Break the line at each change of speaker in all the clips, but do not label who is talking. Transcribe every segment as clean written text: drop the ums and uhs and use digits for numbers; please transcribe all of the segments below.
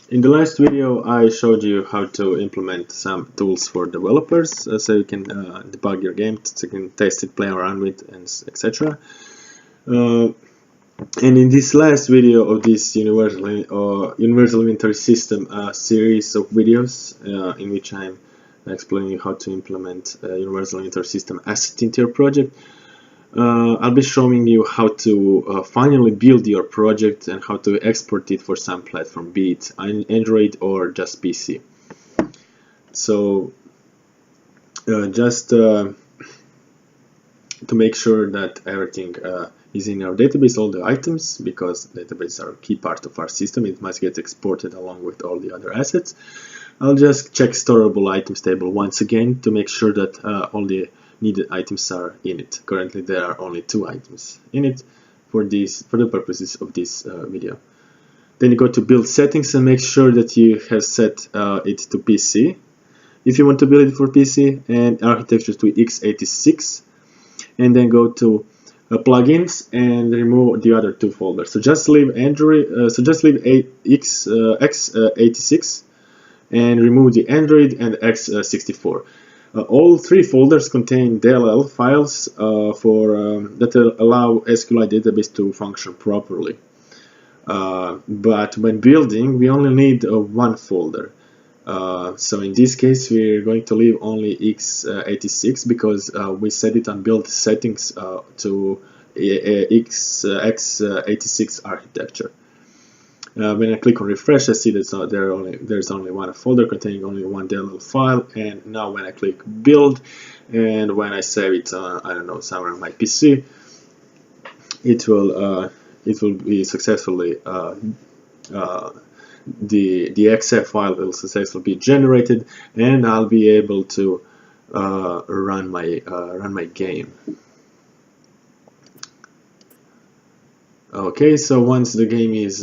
In the last video, I showed you how to implement some tools for developers, so you can debug your game, so you can test it, play around with, and etc. And in this last video of this universal inventory system series of videos, in which I'm explaining how to implement a universal inventory system asset into your project, I'll be showing you how to finally build your project and how to export it for some platform, be it Android or just PC. So just to make sure that everything is in our database, all the items, because databases are a key part of our system, it must get exported along with all the other assets. I'll just check storable items table once again to make sure that all the needed items are in it. Currently there are only 2 items in it for the purposes of this video. Then you go to build settings and make sure that you have set it to PC if you want to build it for PC, and architecture to x86, and then go to plugins and remove the other 2 folders. So just leave Android, x86 and remove the Android and x64. All 3 folders contain DLL files that allow SQLite database to function properly. But when building, we only need 1 folder. So in this case, we're going to leave only x86 because we set it on build settings to x86 architecture. When I click on refresh, I see that there's only 1 folder containing only 1 DLL file, and now when I click build and when I save it, I don't know, somewhere on my PC, it will be successfully the .exe file will successfully be generated, and I'll be able to run my game. Okay, so once the game is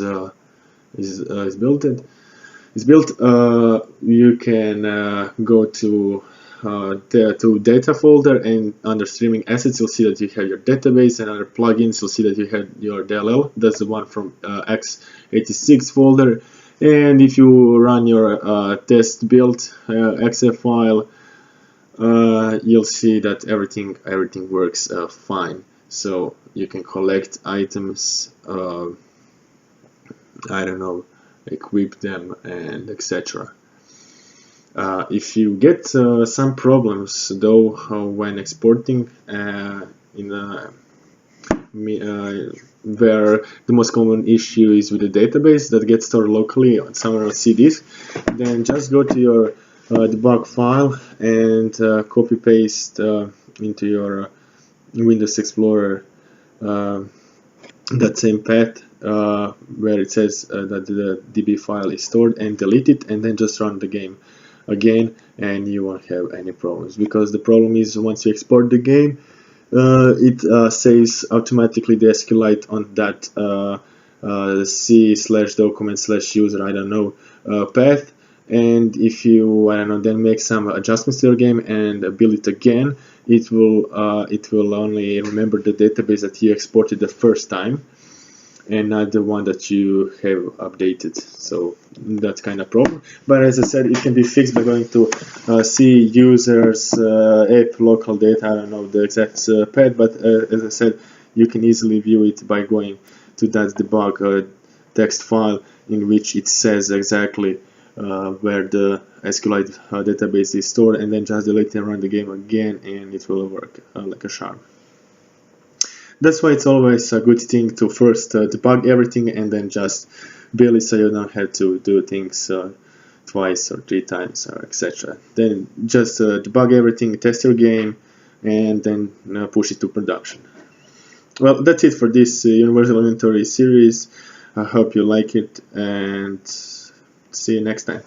built, you can go to data folder, and under streaming assets you'll see that you have your database, and under plugins you'll see that you have your DLL. That's the one from x86 folder. And if you run your test build exe file, you'll see that everything works fine. So you can collect items, I don't know, equip them, and etc. If you get some problems though when exporting, where the most common issue is with the database that gets stored locally somewhere on C disk, then just go to your debug file and copy paste into your Windows Explorer that same path where it says that the DB file is stored, and delete it, and then just run the game again, and you won't have any problems. Because the problem is, once you export the game, it saves automatically the SQLite on that c/document/user, I don't know, path. And if you, I don't know, then make some adjustments to your game and build it again, it will only remember the database that you exported the first time, and not the one that you have updated. So that's kind of problem. But as I said, it can be fixed by going to C users app local data, I don't know the exact path, but as I said, you can easily view it by going to that debug text file, in which it says exactly where the SQLite database is stored, and then just delete and run the game again, and it will work like a charm. That's why it's always a good thing to first debug everything and then just build it, so you don't have to do things twice or 3 times or etc. Then just debug everything, test your game, and then push it to production. Well, that's it for this Universal Inventory series. I hope you like it, and see you next time.